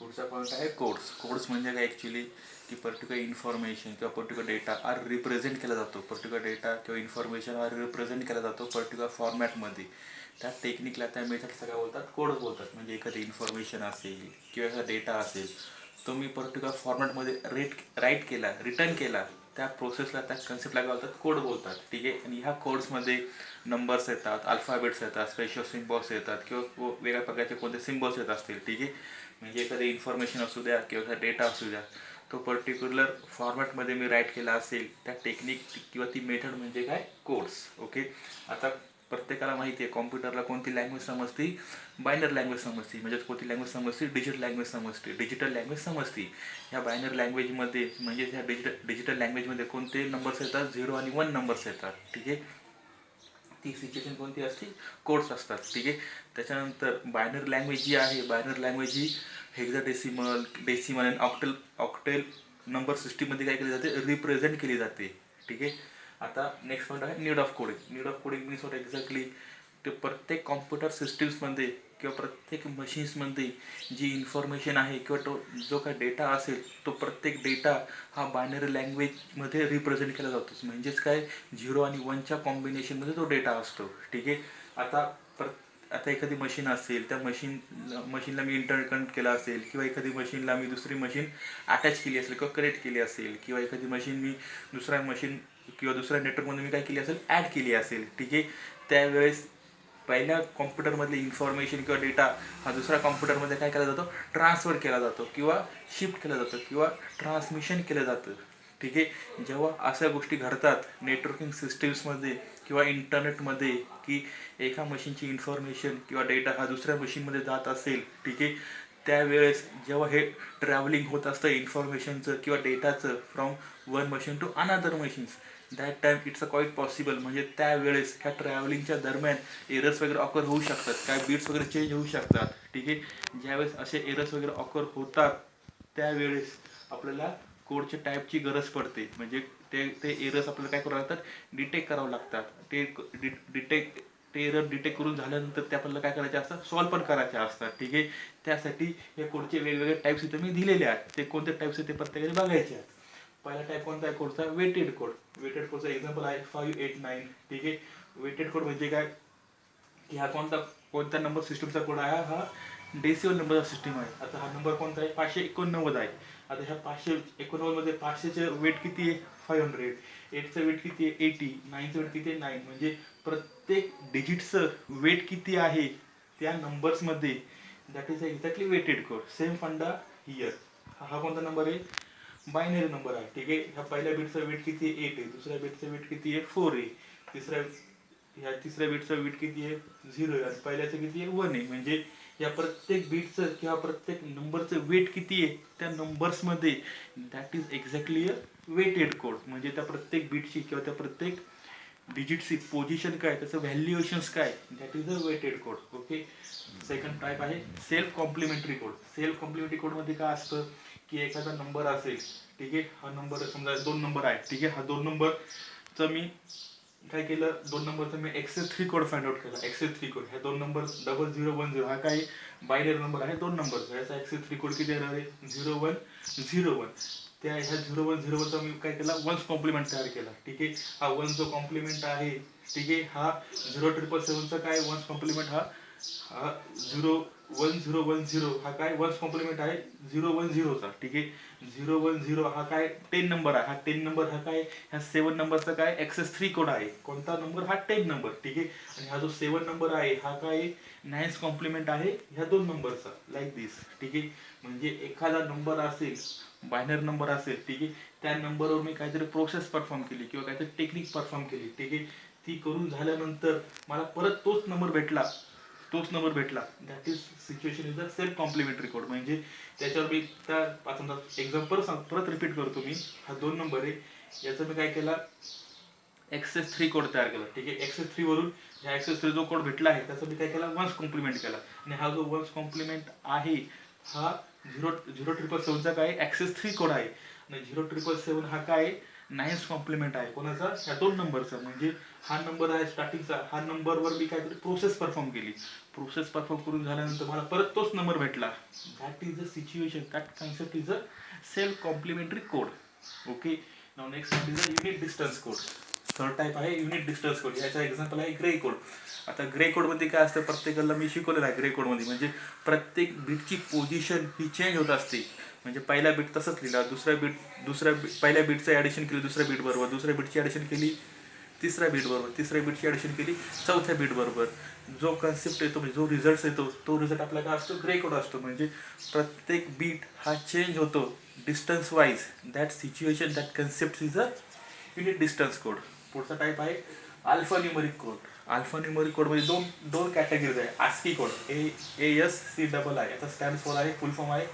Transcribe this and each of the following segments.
पुढचा पॉईंट आहे codes. Codes म्हणजे काय ॲक्च्युली की पर्टिक्युलर इन्फॉर्मेशन किंवा पर्टिक्युलर डेटा आर रिप्रेझेंट केला जातो. पर्टिक्युलर डेटा किंवा इन्फॉर्मेशन आर रिप्रेझेंट केला जातो पर्टिक्युलर फॉर्मॅटमध्ये. त्या टेक्निकला त्या मेथड्सला काय बोलतात, कोड्स बोलतात. म्हणजे एखादी इन्फॉर्मेशन असेल किंवा एखादा डेटा असेल तो मी पर्टिक्युलर फॉर्मॅटमध्ये राईट केला, रिटर्न केला, त्या प्रोसेसला त्या कन्सेप्टला काय बोलतात, कोड बोलतात. ठीक आहे. आणि ह्या कोड्समध्ये नंबर्स येतात, अल्फाबेट्स येतात, स्पेशल सिम्बॉल्स येतात किंवा वेगळ्या प्रकारचे कोणते सिम्बॉल्स येत असतील. ठीक आहे. म्हणजे एखादं इन्फॉर्मेशन असू द्या किंवा एखादा डेटा असू द्या, तो पर्टिक्युलर फॉर्मॅटमध्ये मी राईट केला असेल, त्या टेक्निक किंवा ती मेथड म्हणजे काय, कोड्स. ओके. आता प्रत्येकाला माहिती आहे कॉम्प्युटरला कोणती लँग्वेज समजते, बायनरी लँग्वेज समजते. म्हणजे कोणती लँग्वेज समजते, डिजिटल लँग्वेज समजते, डिजिटल लँग्वेज समजते. ह्या बायनरी लँग्वेजमध्ये म्हणजे ह्या डिजिटल लँग्वेजमध्ये कोणते नंबर्स येतात, 0 आणि 1 नंबर्स येतात. ठीक आहे. ती सिच्युएशन कोणती असते, कोड्स असतात. ठीक आहे. त्याच्यानंतर बायनरी लँग्वेज जी आहे, बायनरी लँग्वेज ही हेक्साडेसिमल, डेसिमल आणि ऑक्टेल नंबर सिस्टीममध्ये काय केली जाते, रिप्रेझेंट केली जाते. ठीक आहे. आता नेक्स्ट पॉईंट आहे need of coding. Need of coding means what exactly, ते प्रत्येक कॉम्प्युटर सिस्टीम्समध्ये किंवा प्रत्येक मशीन्समध्ये जी इन्फॉर्मेशन आहे किंवा तो जो काही डेटा असेल, तो प्रत्येक डेटा हा बायनरी लँग्वेजमध्ये रिप्रेझेंट केला जातो. म्हणजेच काय, 0 आणि 1च्या कॉम्बिनेशनमध्ये तो डेटा असतो. ठीक आहे. आता आता एखादी मशीन असेल, त्या मशीनला मी इंटरनेट कनेक्ट केला असेल किंवा एखादी मशीनला मी दुसरी मशीन अटॅच केली असेल किंवा कनेक्ट केली असेल किंवा एखादी मशीन मी दुसऱ्या मशीन किंवा दुसऱ्या नेटवर्कमध्ये मी काय केली असेल, ॲड केली असेल. ठीक आहे. त्यावेळेस पहिल्या कॉम्प्युटरमधली इन्फॉर्मेशन किंवा डेटा हा दुसऱ्या कॉम्प्युटरमध्ये काय केला जातो, ट्रान्सफर केला जातो किंवा शिफ्ट केला जातो किंवा ट्रान्समिशन केलं जातं. ठीक आहे. जेव्हा अशा गोष्टी घडतात नेटवर्किंग सिस्टीम्समध्ये किंवा इंटरनेटमध्ये, की एका मशीनची इन्फॉर्मेशन किंवा डेटा हा दुसऱ्या मशीनमध्ये जात असेल. ठीक आहे. त्यावेळेस जेव्हा हे ट्रॅव्हलिंग होत असतं इन्फॉर्मेशनचं किंवा डेटाचं from one machine to another machines, that time it's a quite possible. म्हणजे त्यावेळेस ह्या ट्रॅव्हलिंगच्या दरम्यान एरर्स वगैरे ऑकर होऊ शकतात, काय बीट्स वगैरे चेंज होऊ शकतात. ठीक आहे. ज्यावेळेस असे एरर्स वगैरे ऑकर होतात, त्यावेळेस आपल्याला कोडच्या टाईपची गरज पडते. म्हणजे ते एरर्स आपल्याला काय करावं लागतात, डिटेक्ट करावं लागतात. ते एरर डिटेक्ट करून झाल्यानंतर ते आपल्याला काय करायचे असतात, सॉल्व पण करायचे असतात. ठीक आहे. त्यासाठी हे कोडचे वेगवेगळे टाईप्स इथे मी दिलेले आहेत. ते कोणते टाईप्स आहेत ते प्रत्येकाने बघायचे आहेत. पहिला टाईप कोणता आहे कोडचा, वेटेड कोड. वेटेड कोडचा एक्झाम्पल आहे 589. ठीक आहे. वेटेड कोड म्हणजे काय, की हा कोणत्या नंबर सिस्टमचा कोड आहे, हा डेसिमल नंबरचा सिस्टीम आहे. आता हा नंबर कोणता आहे, 589 आहे. आता ह्या 589 मध्ये 500चं वेट किती आहे, 500. 8चं वेट किती आहे, 80. 9चं वेट किती आहे, 9. म्हणजे प्रत्येक डिजिटचं वेट किती आहे त्या नंबर्समध्ये, that is exactly weighted code. Same funda here. हा कोणता नंबर आहे, बायनरी नंबर आहे. ठीक आहे. ह्या पहिल्या बीटचं वेट किती आहे, 8 आहे. दुसऱ्या बीटचं वेट किती आहे, 4 आहे. तिसऱ्या बीटचं वेट किती आहे, 0 आहे. आणि पहिल्याचं किती आहे, 1 आहे. म्हणजे या प्रत्येक बीटचं किंवा प्रत्येक नंबरचं वेट किती आहे त्या नंबर्समध्ये, that is exactly a weighted code. म्हणजे त्या प्रत्येक बीटची किंवा त्या प्रत्येक डिजिटची पोझिशन काय, त्याचं व्हॅल्युएशन्स काय, that is a weighted code. Okay. Second type आहे self complementary code. Self complementary कोडमध्ये काय असतं, की एखादा नंबर असेल. ठीक आहे. हा नंबर समजा 2 नंबर आहे. ठीक आहे. हा 2 नंबरचा मी काय केलं, 2 नंबरचा मी XS3 कोड फाइंड आउट केला. XS3 कोड, ह्या 2 नंबर 0010 हा काय बायनरी नंबर आहे 2 नंबरचा. याचा XS3 कोड किती येणार आहे, 0101. त्या ह्या 0101चा मी काय केला, वन्स कॉम्प्लिमेंट तयार केला. ठीक आहे. हा वन जो कॉम्प्लिमेंट आहे, ठीक आहे, हा 0777चा काय वन्स कॉम्प्लिमेंट, हा 01010 हा काय वन्स कॉम्प्लिमेंट आहे 010चा. ठीक आहे. 010 हा काय 10 नंबर आहे. हा 10 नंबर हा काय, ह्या 7 नंबरचा काय XS3 कोड आहे. कोणता नंबर, हा 10 नंबर. ठीक आहे. आणि हा जो 7 नंबर आहे हा काय 9th कॉम्प्लिमेंट आहे ह्या 2 नंबरचा, लाईक दिस. ठीक आहे. म्हणजे एखादा नंबर असेल, बायनरी नंबर असेल. ठीक आहे. त्या नंबरवर मी काहीतरी प्रोसेस परफॉर्म केली किंवा काहीतरी टेक्निक परफॉर्म केली. ठीक आहे. ती करून झाल्यानंतर मला परत तोच नंबर भेटला, that is situation is the self complementary code. म्हणजे त्याच्यावर मी त्या एक्झाम्पल परत रिपीट करतो मी. हा 2 नंबर आहे, याचा मी काय केला, XS3 कोड तयार केला. ठीक आहे. XS3 वरून ह्या XS3 जो कोड भेटला आहे त्याचा मी काय केला, वन्स कॉम्प्लिमेंट केला. आणि हा जो वन्स कॉम्प्लिमेंट आहे हा 0777चा काय XS3 कोड आहे. आणि 0777 हा काय 9th कॉम्प्लिमेंट आहे. कोणाचा, ह्या 2 नंबरचा. म्हणजे हा नंबर आहे स्टार्टिंगचा, हा नंबरवर मी काहीतरी प्रोसेस परफॉर्म केली. प्रोसेस परफॉर्म करून झाल्यानंतर मला परत तोच नंबर भेटला. That is a situation, that concept is a self complementary code. Okay, now next is a unit distance code. Third type आहे युनिट डिस्टन्स कोड. याचा एक्झाम्पल आहे ग्रे कोड. आता ग्रे कोडमध्ये काय असतं, प्रत्येकाला मी शिकवलेलं आहे ग्रे कोडमध्ये, म्हणजे प्रत्येक बीटची पोझिशन ही चेंज होत असते. म्हणजे पहिला बीट तसंच लिहिला, पहिल्या बीटचं ॲडिशन केलं दुसऱ्या बीट बरोबर, दुसऱ्या बीटची ॲडिशन केली तिसऱ्या बीट बरोबर, तिसऱ्या बीटची ॲडिशन केली चौथ्या बीट बरोबर. जो कन्सेप्ट येतो म्हणजे जो रिझल्ट येतो तो रिझल्ट आपला काय असतो, ग्रे कोड असतो. म्हणजे प्रत्येक बीट हा चेंज होतो distance wise. That situation, that concept is a unit distance code. पुढचा टाईप आहे alpha numeric code. Alpha numeric कोडमध्ये दोन कॅटेगरीज आहे. आस्की कोड, ASCII, याचा स्टँड फॉर आहे, फुल फॉर्म आहे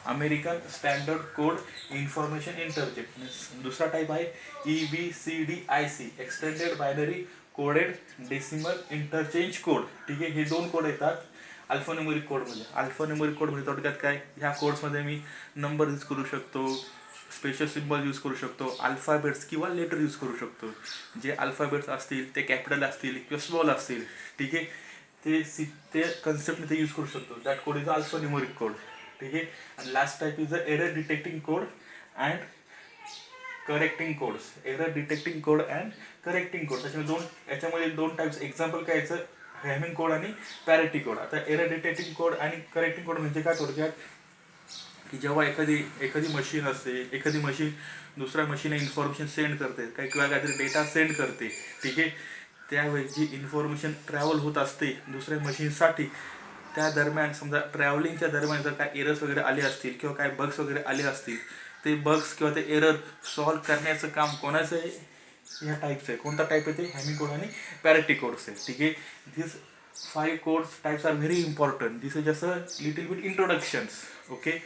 American standard code information interchange. दुसरा टाईप आहे EBCDIC, extended binary coded decimal interchange code. ठीक आहे, हे दोन कोड येतात अल्फान्यूमरिक कोडमध्ये. अल्फान्यूमरिक कोडमध्ये थोडक्यात काय, ह्या कोड्समध्ये मी नंबर यूज करू शकतो, स्पेशल सिम्बॉल यूज करू शकतो, अल्फाबेट्स किंवा लेटर यूज करू शकतो. जे अल्फाबेट्स असतील ते कॅपिटल असतील किंवा स्मॉल असतील, ठीक आहे, ते कन्सेप्ट मी ते यूज करू शकतो. That code is alpha numeric code. ठीक आहे, आणि last type is a error detecting code and correcting codes. Error detecting code and correcting code. याच्यामध्ये दोन टाईप्स एक्झाम्पल काय याचं, हॅमिंग कोड आणि पॅरिटी कोड. आता एरर डिटेक्टिंग कोड आणि करेक्टिंग कोड म्हणजे काय, थोडक्यात की जेव्हा एखादी मशीन असते, एखादी मशीन दुसऱ्या मशीनला इन्फॉर्मेशन सेंड करते, किंवा काहीतरी डेटा सेंड करते, ठीक आहे, त्यावेळी जी इन्फॉर्मेशन ट्रॅव्हल होत असते दुसऱ्या मशीनसाठी, त्या दरम्यान समजा ट्रॅव्हलिंगच्या दरम्यान जर काय एरर्स वगैरे आले असतील किंवा काय बग्स वगैरे आले असतील, ते बग्स किंवा ते एरर सॉल्व्ह करण्याचं काम कोणाचं आहे, ह्या टाईपचं आहे. कोणता टाईप आहे ते, हॅमिंग कोड आणि पॅरिटी कोड्स आहे. ठीक आहे, दिस 5 codes types are very important. This is just a little bit introductions. Okay.